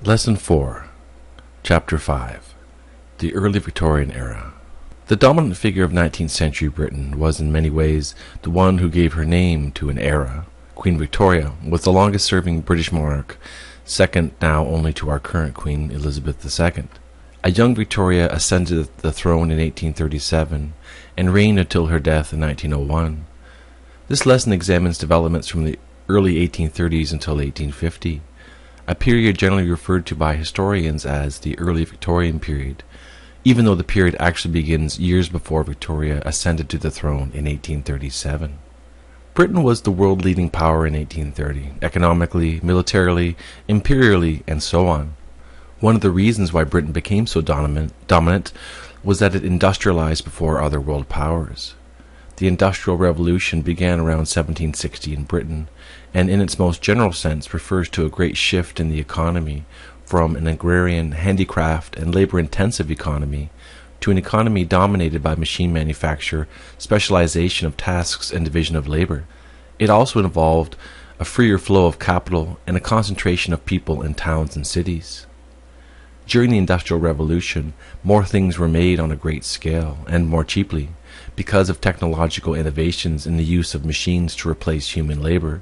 Lesson 4, Chapter 5, The Early Victorian Era. The dominant figure of 19th century Britain was in many ways the one who gave her name to an era. Queen Victoria was the longest-serving British monarch, second now only to our current Queen Elizabeth II. A young Victoria ascended the throne in 1837 and reigned until her death in 1901. This lesson examines developments from the early 1830s until 1850. A period generally referred to by historians as the Early Victorian period, even though the period actually begins years before Victoria ascended to the throne in 1837. Britain was the world-leading power in 1830, economically, militarily, imperially, and so on. One of the reasons why Britain became so dominant was that it industrialized before other world powers. The Industrial Revolution began around 1760 in Britain, and in its most general sense refers to a great shift in the economy from an agrarian, handicraft, and labor-intensive economy to an economy dominated by machine manufacture, specialization of tasks, and division of labor. It also involved a freer flow of capital and a concentration of people in towns and cities. During the Industrial Revolution, more things were made on a great scale and more cheaply, because of technological innovations in the use of machines to replace human labor,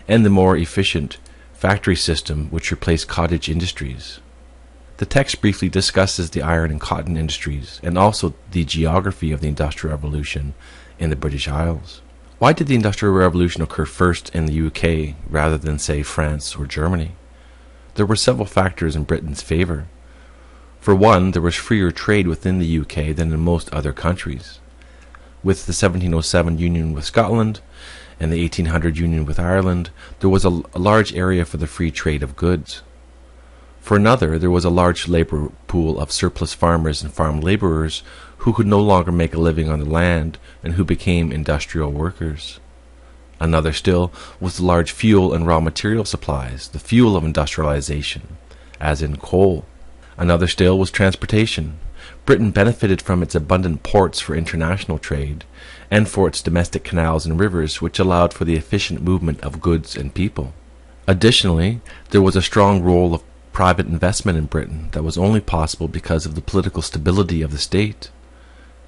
and the more efficient factory system which replaced cottage industries. The text briefly discusses the iron and cotton industries, and also the geography of the Industrial Revolution in the British Isles. Why did the Industrial Revolution occur first in the UK rather than, say, France or Germany? There were several factors in Britain's favor. For one, there was freer trade within the UK than in most other countries. With the 1707 union with Scotland and the 1800 union with Ireland, there was a large area for the free trade of goods. For another, there was a large labor pool of surplus farmers and farm laborers who could no longer make a living on the land and who became industrial workers. Another still was the large fuel and raw material supplies, the fuel of industrialization, as in coal. Another still was transportation. Britain benefited from its abundant ports for international trade, and for its domestic canals and rivers, which allowed for the efficient movement of goods and people. Additionally, there was a strong role of private investment in Britain that was only possible because of the political stability of the state.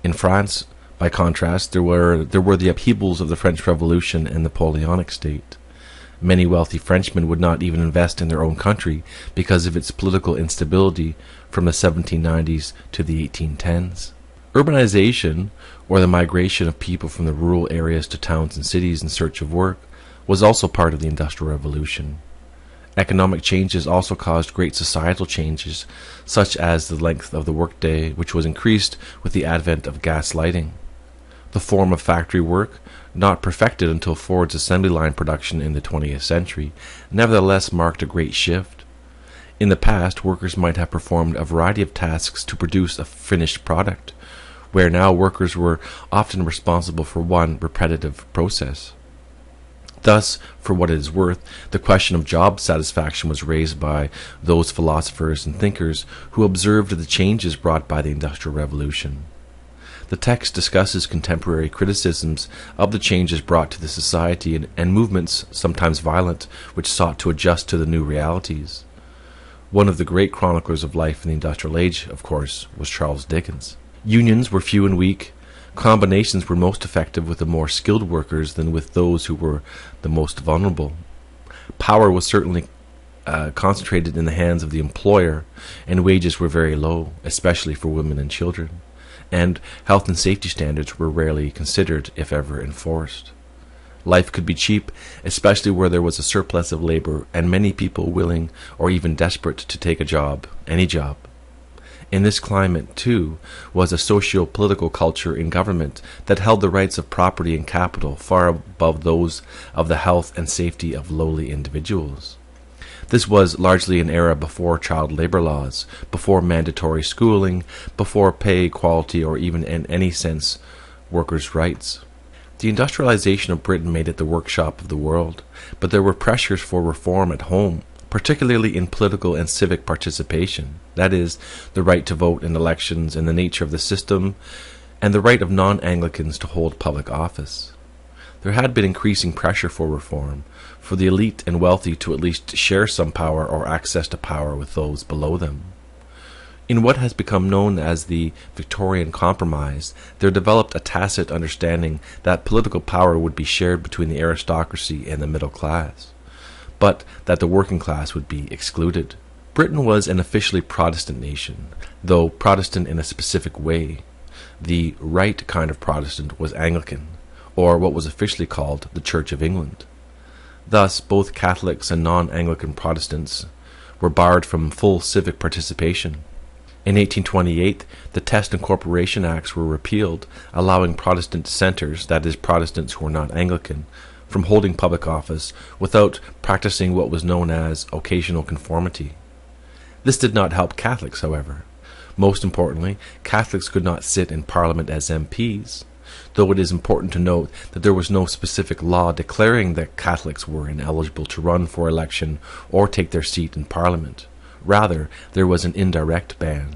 In France, by contrast, there were the upheavals of the French Revolution and Napoleonic state. Many wealthy Frenchmen would not even invest in their own country because of its political instability from the 1790s to the 1810s. Urbanization, or the migration of people from the rural areas to towns and cities in search of work, was also part of the Industrial Revolution. Economic changes also caused great societal changes, such as the length of the workday, which was increased with the advent of gas lighting. The form of factory work, not perfected until Ford's assembly line production in the 20th century, nevertheless marked a great shift. In the past, workers might have performed a variety of tasks to produce a finished product, where now workers were often responsible for one repetitive process. Thus, for what it is worth, the question of job satisfaction was raised by those philosophers and thinkers who observed the changes brought by the Industrial Revolution. The text discusses contemporary criticisms of the changes brought to the society and movements, sometimes violent, which sought to adjust to the new realities. One of the great chroniclers of life in the Industrial Age, of course, was Charles Dickens. Unions were few and weak. Combinations were most effective with the more skilled workers than with those who were the most vulnerable. Power was certainly concentrated in the hands of the employer, and wages were very low, especially for women and children. And health and safety standards were rarely considered, if ever enforced. Life could be cheap, especially where there was a surplus of labor and many people willing or even desperate to take a job, any job. In this climate, too, was a socio-political culture in government that held the rights of property and capital far above those of the health and safety of lowly individuals. This was largely an era before child labor laws, before mandatory schooling, before pay equality, or even in any sense workers' rights. The industrialization of Britain made it the workshop of the world, but there were pressures for reform at home, particularly in political and civic participation, that is, the right to vote in elections and the nature of the system, and the right of non-Anglicans to hold public office. There had been increasing pressure for reform, for the elite and wealthy to at least share some power or access to power with those below them. In what has become known as the Victorian Compromise, there developed a tacit understanding that political power would be shared between the aristocracy and the middle class, but that the working class would be excluded. Britain was an officially Protestant nation, though Protestant in a specific way. The right kind of Protestant was Anglican, or what was officially called the Church of England. Thus, both Catholics and non-Anglican Protestants were barred from full civic participation. In 1828, the Test and Corporation Acts were repealed, allowing Protestant dissenters, that is, Protestants who were not Anglican, from holding public office without practicing what was known as occasional conformity. This did not help Catholics, however. Most importantly, Catholics could not sit in Parliament as MPs, though it is important to note that there was no specific law declaring that Catholics were ineligible to run for election or take their seat in Parliament. Rather, there was an indirect ban.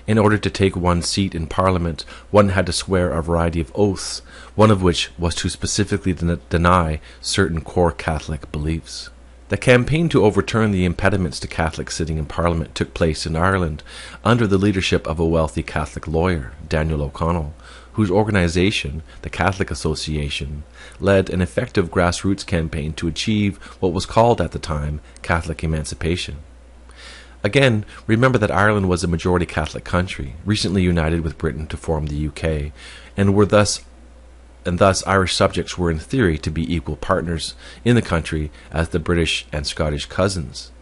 In order to take one's seat in Parliament, one had to swear a variety of oaths, one of which was to specifically deny certain core Catholic beliefs. The campaign to overturn the impediments to Catholics sitting in Parliament took place in Ireland under the leadership of a wealthy Catholic lawyer, Daniel O'Connell, whose organization, the Catholic Association, led an effective grassroots campaign to achieve what was called at the time Catholic emancipation. Again, remember that Ireland was a majority Catholic country, recently united with Britain to form the UK, and thus Irish subjects were in theory to be equal partners in the country as the British and Scottish cousins.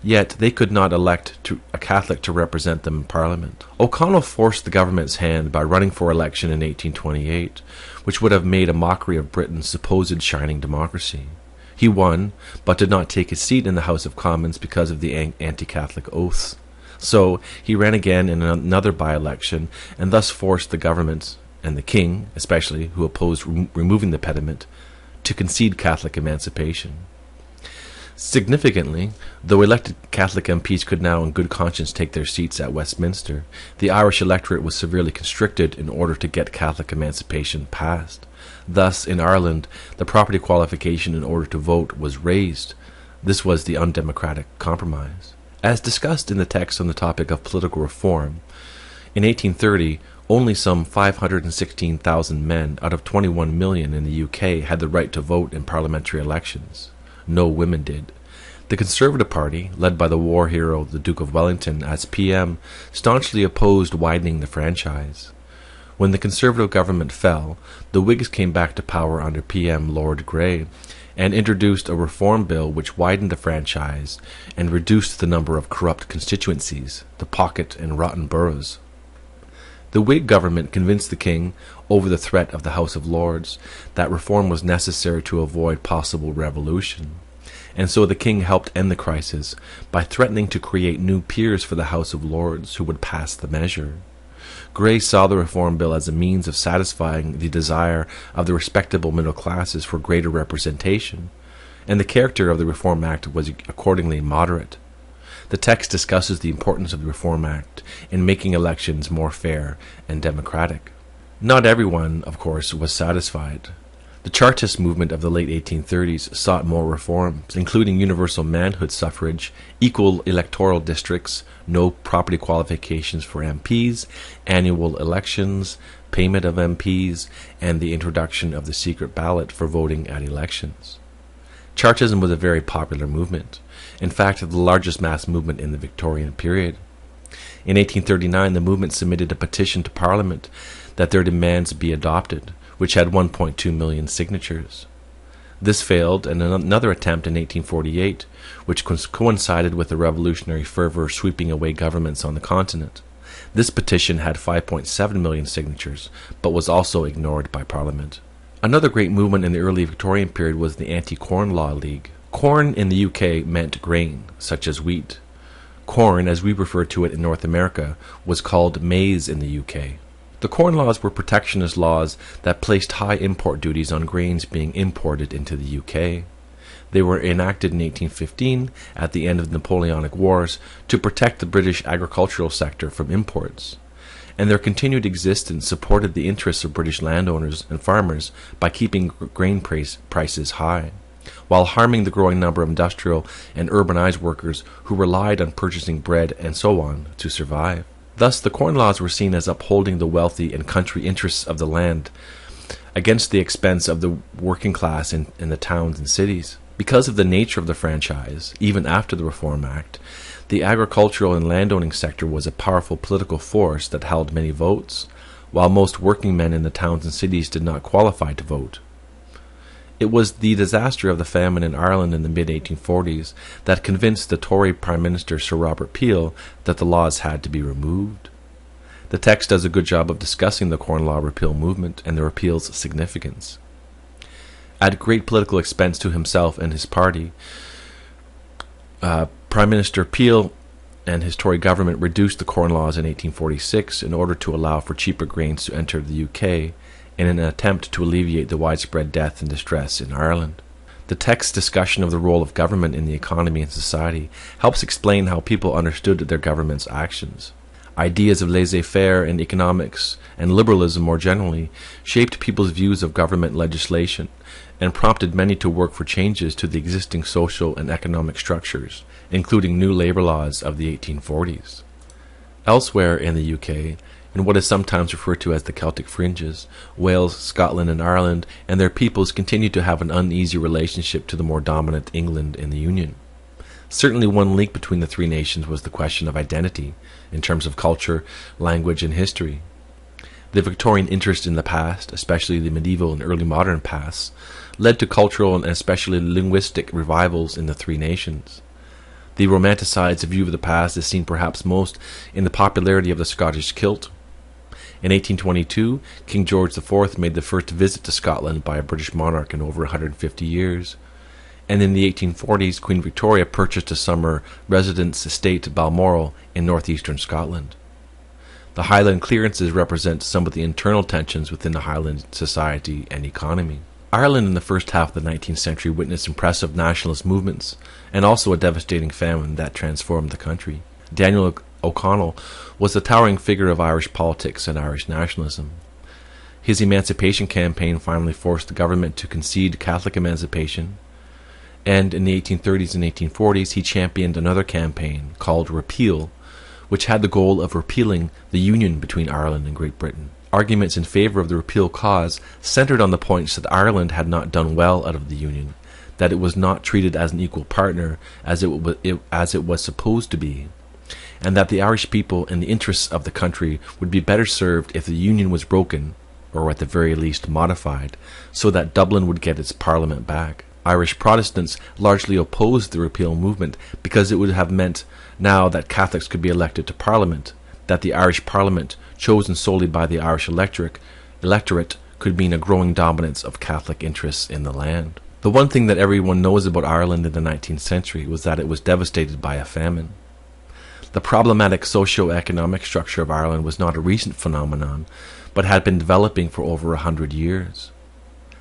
Yet they could not elect a Catholic to represent them in Parliament. O'Connell forced the government's hand by running for election in 1828, which would have made a mockery of Britain's supposed shining democracy. He won, but did not take his seat in the House of Commons because of the anti-Catholic oaths. So he ran again in another by-election, and thus forced the government, and the king especially, who opposed removing the pediment, to concede Catholic emancipation. Significantly, though elected Catholic MPs could now in good conscience take their seats at Westminster, the Irish electorate was severely constricted in order to get Catholic emancipation passed. Thus, in Ireland, the property qualification in order to vote was raised. This was the undemocratic compromise. As discussed in the text on the topic of political reform, in 1830, only some 516,000 men out of 21 million in the UK had the right to vote in parliamentary elections. No women did. The Conservative Party, led by the war hero the Duke of Wellington as PM, staunchly opposed widening the franchise. When the Conservative government fell, the Whigs came back to power under PM Lord Grey and introduced a reform bill which widened the franchise and reduced the number of corrupt constituencies, the pocket and rotten boroughs. The Whig government convinced the king, over the threat of the House of Lords, that reform was necessary to avoid possible revolution. And so the king helped end the crisis by threatening to create new peers for the House of Lords who would pass the measure. Grey saw the reform bill as a means of satisfying the desire of the respectable middle classes for greater representation, and the character of the Reform Act was accordingly moderate. The text discusses the importance of the Reform Act in making elections more fair and democratic. Not everyone, of course, was satisfied. The Chartist movement of the late 1830s sought more reforms, including universal manhood suffrage, equal electoral districts, no property qualifications for MPs, annual elections, payment of MPs, and the introduction of the secret ballot for voting at elections. Chartism was a very popular movement, in fact the largest mass movement in the Victorian period. In 1839 the movement submitted a petition to Parliament that their demands be adopted, which had 1.2 million signatures. This failed, and another attempt in 1848, which coincided with the revolutionary fervor sweeping away governments on the continent. This petition had 5.7 million signatures, but was also ignored by Parliament. Another great movement in the early Victorian period was the Anti-Corn Law League. Corn in the UK meant grain, such as wheat. Corn, as we refer to it in North America, was called maize in the UK. The Corn Laws were protectionist laws that placed high import duties on grains being imported into the UK. They were enacted in 1815 at the end of the Napoleonic Wars to protect the British agricultural sector from imports. and their continued existence supported the interests of British landowners and farmers by keeping grain prices high, while harming the growing number of industrial and urbanized workers who relied on purchasing bread and so on to survive. Thus, the Corn Laws were seen as upholding the wealthy and country interests of the land against the expense of the working class in the towns and cities. Because of the nature of the franchise, even after the Reform Act, the agricultural and landowning sector was a powerful political force that held many votes, while most working men in the towns and cities did not qualify to vote. It was the disaster of the famine in Ireland in the mid-1840s that convinced the Tory Prime Minister Sir Robert Peel that the laws had to be removed. The text does a good job of discussing the Corn Law repeal movement and the repeal's significance. At great political expense to himself and his party, Prime Minister Peel and his Tory government reduced the Corn Laws in 1846 in order to allow for cheaper grains to enter the UK in an attempt to alleviate the widespread death and distress in Ireland. The text's discussion of the role of government in the economy and society helps explain how people understood their government's actions. Ideas of laissez-faire in economics and liberalism more generally shaped people's views of government legislation and prompted many to work for changes to the existing social and economic structures, including new labour laws of the 1840s. Elsewhere in the UK, in what is sometimes referred to as the Celtic fringes, Wales, Scotland and Ireland and their peoples continued to have an uneasy relationship to the more dominant England in the Union. Certainly one link between the three nations was the question of identity, in terms of culture, language and history. The Victorian interest in the past, especially the medieval and early modern pasts, led to cultural and especially linguistic revivals in the three nations. The romanticized view of the past is seen perhaps most in the popularity of the Scottish kilt. In 1822, King George IV made the first visit to Scotland by a British monarch in over 150 years. And in the 1840s, Queen Victoria purchased a summer residence estate at Balmoral in northeastern Scotland. The Highland clearances represent some of the internal tensions within the Highland society and economy. Ireland in the first half of the 19th century witnessed impressive nationalist movements and also a devastating famine that transformed the country. Daniel O'Connell was the towering figure of Irish politics and Irish nationalism. His emancipation campaign finally forced the government to concede Catholic emancipation, and in the 1830s and 1840s he championed another campaign called Repeal, which had the goal of repealing the union between Ireland and Great Britain. Arguments in favour of the repeal cause centred on the points that Ireland had not done well out of the union, that it was not treated as an equal partner as it was supposed to be, and that the Irish people and the interests of the country would be better served if the union was broken, or at the very least modified, so that Dublin would get its parliament back. Irish Protestants largely opposed the repeal movement because it would have meant now that Catholics could be elected to Parliament, that the Irish Parliament, chosen solely by the Irish electorate, could mean a growing dominance of Catholic interests in the land. The one thing that everyone knows about Ireland in the 19th century was that it was devastated by a famine. The problematic socio-economic structure of Ireland was not a recent phenomenon, but had been developing for over 100 years.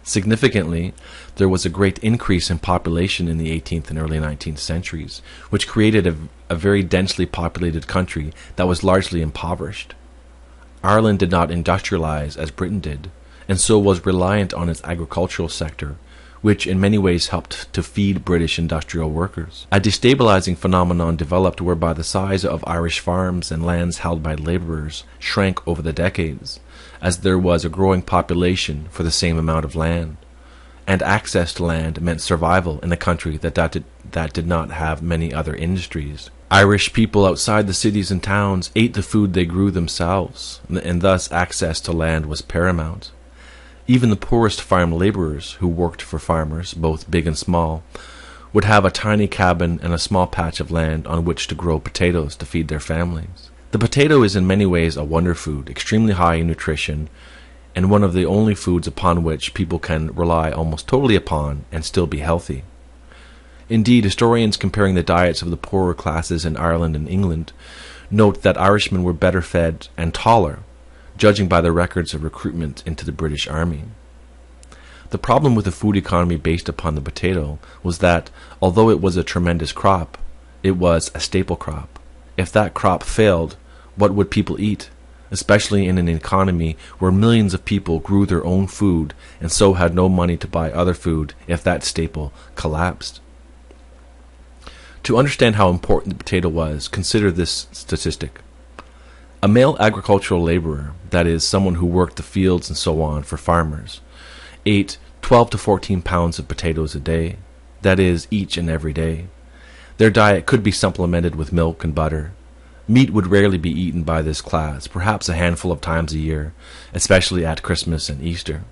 Significantly, there was a great increase in population in the 18th and early 19th centuries, which created a very densely populated country that was largely impoverished. Ireland did not industrialize as Britain did, and so was reliant on its agricultural sector, which in many ways helped to feed British industrial workers. A destabilizing phenomenon developed whereby the size of Irish farms and lands held by labourers shrank over the decades, as there was a growing population for the same amount of land, and access to land meant survival in a country that did not have many other industries. Irish people outside the cities and towns ate the food they grew themselves, and thus access to land was paramount. Even the poorest farm labourers who worked for farmers, both big and small, would have a tiny cabin and a small patch of land on which to grow potatoes to feed their families. The potato is in many ways a wonder food, extremely high in nutrition, and one of the only foods upon which people can rely almost totally upon and still be healthy. Indeed, historians comparing the diets of the poorer classes in Ireland and England note that Irishmen were better fed and taller, judging by the records of recruitment into the British Army. The problem with the food economy based upon the potato was that, although it was a tremendous crop, it was a staple crop. If that crop failed, what would people eat? especially in an economy where millions of people grew their own food and so had no money to buy other food if that staple collapsed. To understand how important the potato was, consider this statistic. A male agricultural laborer, that is, someone who worked the fields and so on for farmers, ate 12 to 14 pounds of potatoes a day, that is, each and every day. Their diet could be supplemented with milk and butter. Meat would rarely be eaten by this class, perhaps a handful of times a year, especially at Christmas and Easter.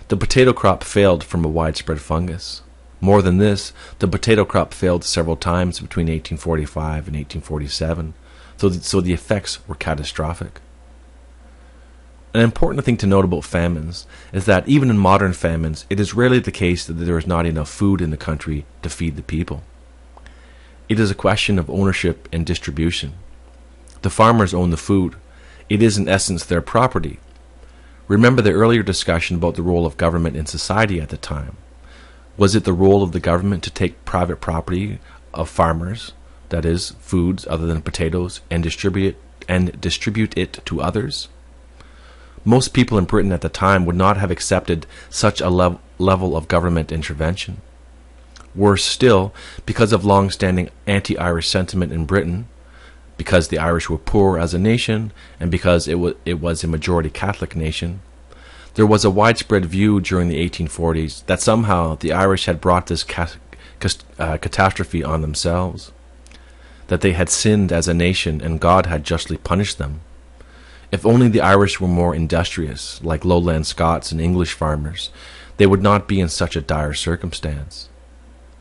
The potato crop failed from a widespread fungus. More than this, the potato crop failed several times between 1845 and 1847, so the effects were catastrophic. An important thing to note about famines is that even in modern famines, it is rarely the case that there is not enough food in the country to feed the people. It is a question of ownership and distribution. The farmers own the food. It is in essence their property. Remember the earlier discussion about the role of government in society at the time. Was it the role of the government to take private property of farmers, that is, foods other than potatoes, and distribute it to others? Most people in Britain at the time would not have accepted such a level of government intervention. Worse still, because of long-standing anti-Irish sentiment in Britain, because the Irish were poor as a nation, and because it was a majority Catholic nation, there was a widespread view during the 1840s that somehow the Irish had brought this catastrophe on themselves, that they had sinned as a nation and God had justly punished them. If only the Irish were more industrious, like lowland Scots and English farmers, they would not be in such a dire circumstance.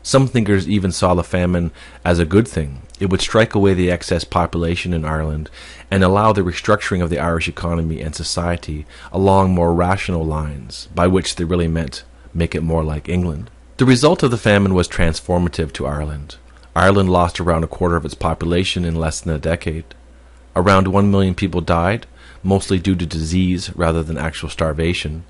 Some thinkers even saw the famine as a good thing. It would strike away the excess population in Ireland and allow the restructuring of the Irish economy and society along more rational lines, by which they really meant make it more like England. The result of the famine was transformative to Ireland. Ireland lost around a quarter of its population in less than a decade. Around 1 million people died, mostly due to disease rather than actual starvation,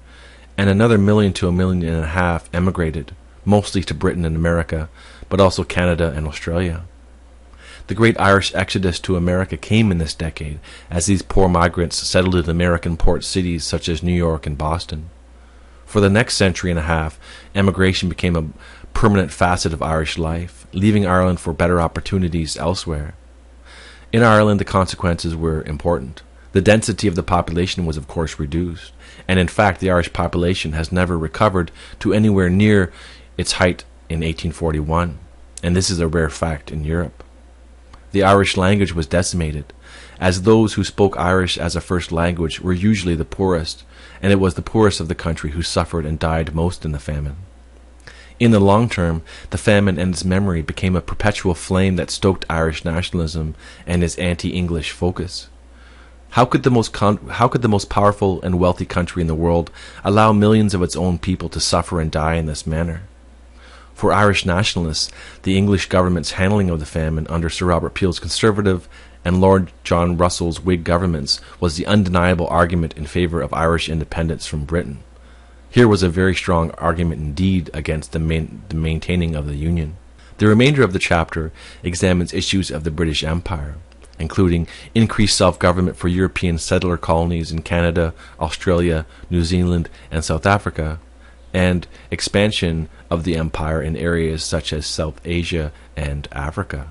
and another 1 million to 1.5 million emigrated, mostly to Britain and America, but also Canada and Australia. The great Irish exodus to America came in this decade, as these poor migrants settled in American port cities such as New York and Boston. For the next century and a half, emigration became a permanent facet of Irish life, leaving Ireland for better opportunities elsewhere. In Ireland, the consequences were important. The density of the population was of course reduced, and in fact the Irish population has never recovered to anywhere near its height in 1841, and this is a rare fact in Europe. The Irish language was decimated, as those who spoke Irish as a first language were usually the poorest, and it was the poorest of the country who suffered and died most in the famine. In the long term, the famine and its memory became a perpetual flame that stoked Irish nationalism and its anti-English focus. How could the most powerful and wealthy country in the world allow millions of its own people to suffer and die in this manner? For Irish nationalists, the English government's handling of the famine under Sir Robert Peel's Conservative and Lord John Russell's Whig governments was the undeniable argument in favour of Irish independence from Britain. Here was a very strong argument indeed against the maintaining of the Union. The remainder of the chapter examines issues of the British Empire, including increased self-government for European settler colonies in Canada, Australia, New Zealand, and South Africa, and expansion of the empire in areas such as South Asia and Africa.